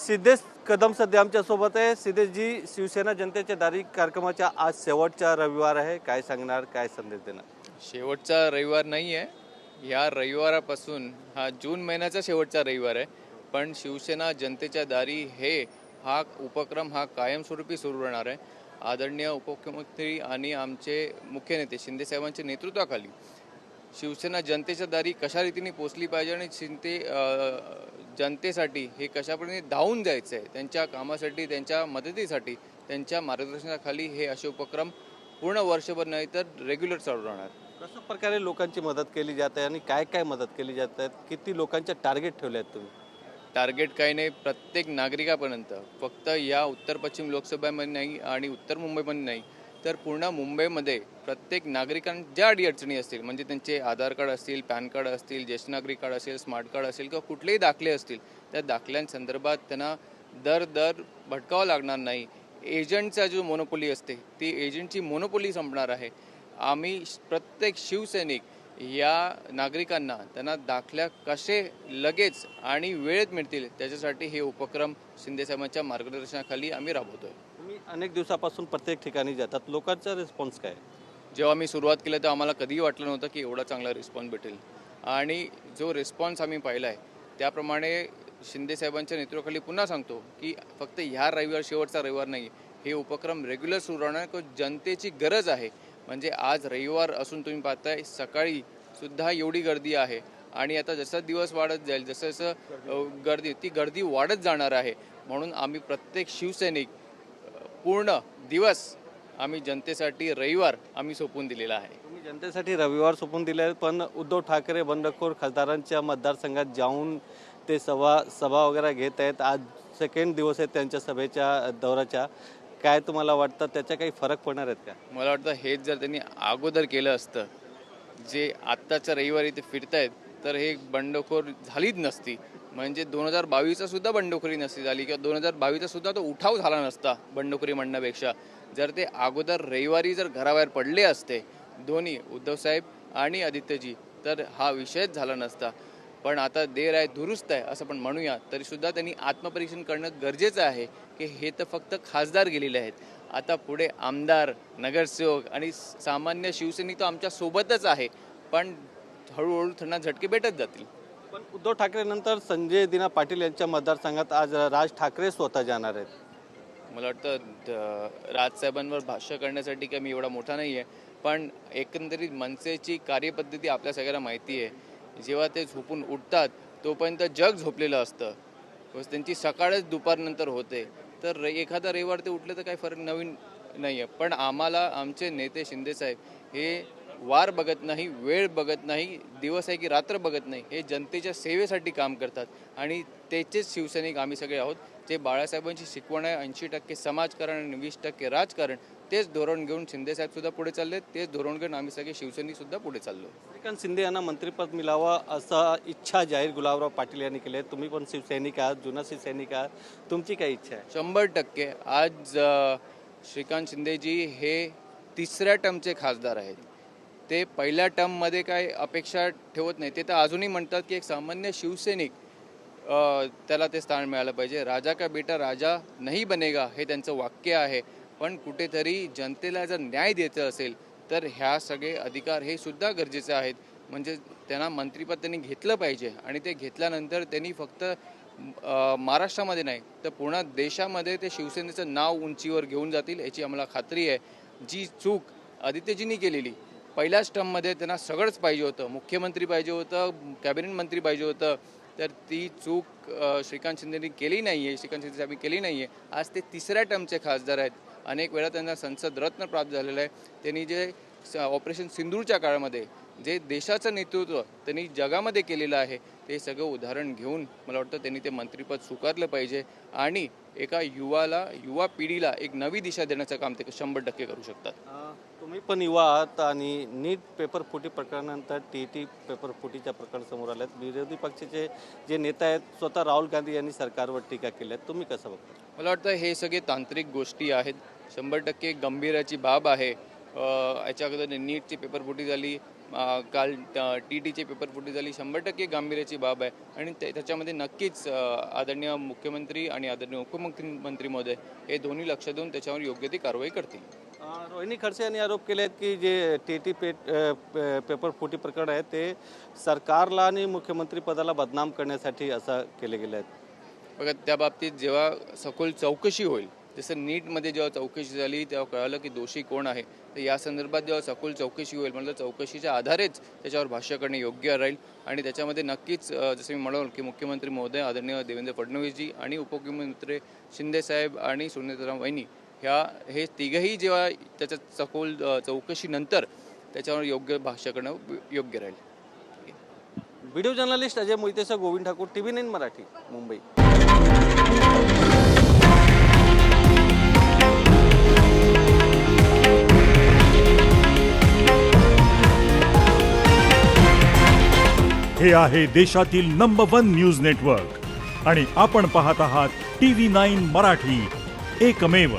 सिद्धेश कदम सध्या आमच्या सोबत आहे। सिद्धेशजी, शिवसेना जनतेच्या दारी कार्यक्रमाच्या आज शेवटचा रविवार आहे, काय सांगणार, काय संदेश देणार? शेवटचा रविवार नाही आहे, या रविवारापासून हा जून महिन्याचा शेवटचा रविवार आहे, पण शिवसेना जनतेच्या दारी हा उपक्रम कायमस्वरूपी सुरू राहणार आहे। आदरणीय उपमुख्यमंत्री आणि आमचे मुख्य नेते शिंदे साहेबांच्या नेतृत्वाखाली शिवसेना जनतेच्या दारी कशा रीतीने पोचली पाहिजे आणि जनतेसाठी हे कशाप्रकारे धावून जायचं आहे, त्यांच्या कामासाठी, त्यांच्या मदतीसाठी, त्यांच्या मार्गदर्शनाखाली हे असे उपक्रम पूर्ण वर्षभर नाही तर रेग्युलर चालू राहणार। कशा प्रकारे लोकांची मदत केली जाते आणि काय काय मदत केली जाते? किती लोकांचे टार्गेट ठेवले आहेत तुम्ही? टार्गेट काही नाही, प्रत्येक नागरिकापर्यंत, फक्त या उत्तर पश्चिम लोकसभेमध्ये नाही आणि उत्तर मुंबईमध्ये नाही तर पूर्ण मुंबईमध्ये प्रत्येक नागरिकांना ज्या अडीअडचणी असतील, म्हणजे त्यांचे आधार कार्ड असतील, पॅन कार्ड असतील, ज्येष्ठ नागरिक कार्ड असेल, स्मार्ट कार्ड असेल किंवा कुठलेही दाखले असतील, त्या दाखल्यांसंदर्भात त्यांना दर भटकावं लागणार नाही। एजंटचा जो मोनोपोली असते ती एजंटची मोनोपोली संपणार आहे। आम्ही प्रत्येक शिवसैनिक या नागरिकांना त्यांना दाखल्या कसे लगेच आणि वेळेत मिळतील त्याच्यासाठी हे उपक्रम शिंदेसाहेबांच्या मार्गदर्शनाखाली आम्ही राबवतोय। तुम्ही अनेक दिवसापासून प्रत्येक ठिकाणी जातात, लोकांचा रिस्पॉन्स काय? जेव्हा मी सुरुवात केलं तर आम्हाला कधीही वाटलं नव्हतं की एवढा चांगला रिस्पॉन्स भेटेल आणि जो रिस्पॉन्स आम्ही पाहिला आहे त्याप्रमाणे शिंदेसाहेबांच्या नेतृत्वाखाली पुन्हा सांगतो की फक्त ह्या रविवार शेवटचा रविवार नाही, हे उपक्रम रेग्युलर सुरू राहणार। जनतेची गरज आहे, म्हणजे आज रविवार असून तुम्ही पाहताय सकाळी सुद्धा एवढी गर्दी आहे आणि आता जसा दिवस वाढत जाईल जसं ती गर्दी वाढत जाणार आहे। म्हणून आम्ही प्रत्येक शिवसैनिक पूर्ण दिवस आम्ही जनतेसाठी रविवार आम्ही सोपून दिलेला आहे। तुम्ही जनतेसाठी रविवार सोपून दिले आहेत, पण उद्धव ठाकरे बंडखोर खासदारांच्या मतदारसंघात जाऊन ते सभा वगैरे घेत आहेत। आज सेकंड दिवस आहे त्यांच्या सभेच्या दौऱ्याच्या, काय तुम्हाला वाटतं त्याचा काही फरक पडणार आहेत का? मला वाटतं हेच जर त्यांनी अगोदर केलं असतं, जे आत्ताच्या रविवारी ते फिरतायत, तर हे बंडखोर झालीच नसती। म्हणजे 2022चा सुद्धा बंडखोरी नसती झाली किंवा 2022चा सुद्धा तो उठाव झाला नसता बंडखोरी म्हणण्यापेक्षा, जर ते अगोदर रविवारी जर घराबाहेर पडले असते दोन्ही उद्धवसाहेब आणि आदित्यजी, तर हा विषयच झाला नसता। पण आता देर आहे दुरुस्त आहे असं पण म्हणूया, तरीसुद्धा त्यांनी आत्मपरीक्षण करणं गरजेचं आहे की हे तर फक्त खासदार गेलेले आहेत, आता पुढे आमदार, नगरसेवक आणि सामान्य शिवसैनिक तर आमच्या सोबतच आहे, पण हळूहळू त्यांना झटके भेटत जातील। पण उद्धव ठाकरे नंतर संजय दिना पाटील यांच्या मतदारसंघात आज राज ठाकरे स्वतः जाणार आहेत। मला वाटतं राजसाहेबांवर भाष्य करण्यासाठी काही मी एवढा मोठा नाही आहे, पण एकंदरीत मनसेची कार्यपद्धती आपल्या सगळ्यांना माहिती आहे। जेव्हा ते झोपून उठतात तोपर्यंत जग झोपलेलं असतं, त्यांची सकाळच दुपारनंतर होते, तर एखादा रविवार ते उठले तर काही फरक नवीन नाही आहे। पण आम्हाला आमचे नेते शिंदेसाहेब हे वार बघत नाही, वेळ बघत नाही, दिवस आहे की रात्र बघत नाही, हे जनतेच्या सेवेसाठी काम करतात आणि त्याचेच शिवसैनिक आम्ही सगळे आहोत। जे बाळासाहेबांची शिकवण आहे 80% समाजकारण आणि 20% राजकारण, तेच धोरण घेऊन शिंदेसाहेब सुद्धा पुढे चालले, तेच धोरण घेऊन आम्ही सगळे शिवसैनिक सुद्धा पुढे चाललो। श्रीकांत शिंदे यांना मंत्रिपद मिळावं असा इच्छा जाहीर गुलाबराव पाटील यांनी केली आहे। तुम्ही पण शिवसैनिक आहात, जुना शिवसैनिक आहात, तुमची काय इच्छा आहे? 100% आज श्रीकांत शिंदेजी हे तिसऱ्या टर्मचे खासदार आहेत। ते पहिल्या टर्ममध्ये काय अपेक्षा ठेवत नाही, ते तर अजूनही म्हणतात की एक सामान्य शिवसैनिक त्याला ते स्थान मिळालं पाहिजे। राजा का बेटा राजा नहीं बनेगा हे त्यांचं वाक्य आहे, पण कुठेतरी जनतेला जर न्याय द्यायचा असेल तर ह्या सगळे अधिकार हे सुद्धा गरजेचे आहेत। म्हणजे त्यांना मंत्रिपद त्यांनी घेतलं पाहिजे आणि ते घेतल्यानंतर त्यांनी फक्त महाराष्ट्रामध्ये नाही तर पूर्ण देशामध्ये ते शिवसेनेचं नाव उंचीवर घेऊन जातील याची आम्हाला खात्री आहे। जी चूक आदित्यजींनी केलेली, पहिल्याच टर्ममध्ये त्यांना सगळंच पाहिजे होतं, मुख्यमंत्री पाहिजे होतं, कॅबिनेट मंत्री पाहिजे होतं, तर ती चूक श्रीकांत शिंदेंनी केली नाही आहे, श्रीकांत शिंदे साहेबांनी केली नाही आहे। आज ते तिसऱ्या टर्मचे खासदार आहेत, अनेक वेळा त्यांना संसद रत्न प्राप्त झालेलं आहे। त्यांनी जे ऑपरेशन सिंदूरच्या काळामध्ये जे देशाचं नेतृत्व त्यांनी जगामध्ये केलेलं आहे ते सगळं उदाहरण घेऊन मला वाटतं त्यांनी ते मंत्रिपद स्वीकारलं पाहिजे आणि एका युवा पिढीला एक नवी दिशा देण्याचं काम ते 100% करू शकतात। तुम्ही पण युवा आहात आणि नीट पेपर फुटी प्रकरणानंतर TET पेपर फुटीच्या प्रकरण समोर आल्यात, विरोधी पक्षाचे जे नेते आहेत स्वतः राहुल गांधी यांनी सरकारवर टीका केली आहे, तुम्ही कसं बघता? मला वाटतं हे सगळे तांत्रिक गोष्टी आहेत, 100% गंभीराची बाब आहे। याच्या अगोदर नीटची पेपर फुटी झाली, काल TTची पेपर फुटी झाली 100% गांभीर्याची बाब आहे आणि त्याच्यामध्ये नक्कीच आदरणीय मुख्यमंत्री आणि आदरणीय उपमुख्यमंत्री महोदय हे दोन्ही लक्ष देऊन त्याच्यावर योग्य ती कारवाई करतील. रोहिणी खडसे यांनी आरोप केले आहेत की जे TT पेपर फुटी प्रकरण आहे ते सरकारला आणि मुख्यमंत्री पदाला बदनाम करण्यासाठी असं केले गेले आहेत. बघा, त्या बाबतीत जेव्हा सखोल चौकशी होईल, जसं नीटमध्ये जेव्हा चौकशी झाली तेव्हा कळालं की दोषी कोण आहे, तर या संदर्भात जेव्हा सखोल चौकशी होईल म्हटलं चौकशीच्या आधारेच त्याच्यावर भाष्य करणे योग्य राहील आणि त्याच्यामध्ये नक्कीच जसं मी म्हणालो की मुख्यमंत्री महोदय आदरणीय देवेंद्र फडणवीसजी आणि उपमुख्यमंत्री शिंदेसाहेब आणि सुनेत्रा वहिनी हे तिघंही जेव्हा त्याच्या सखोल चौकशीनंतर त्याच्यावर योग्य भाष्य करणं योग्य राहील. व्हिडिओ जर्नलिस्ट अजय मोहितेसह गोविंद ठाकूर, TV9 मराठी, मुंबई. हे आहे देशातील नंबर 1 न्यूज नेटवर्क आणि आपण पाहत आहात TV9 मराठी, एकमेव.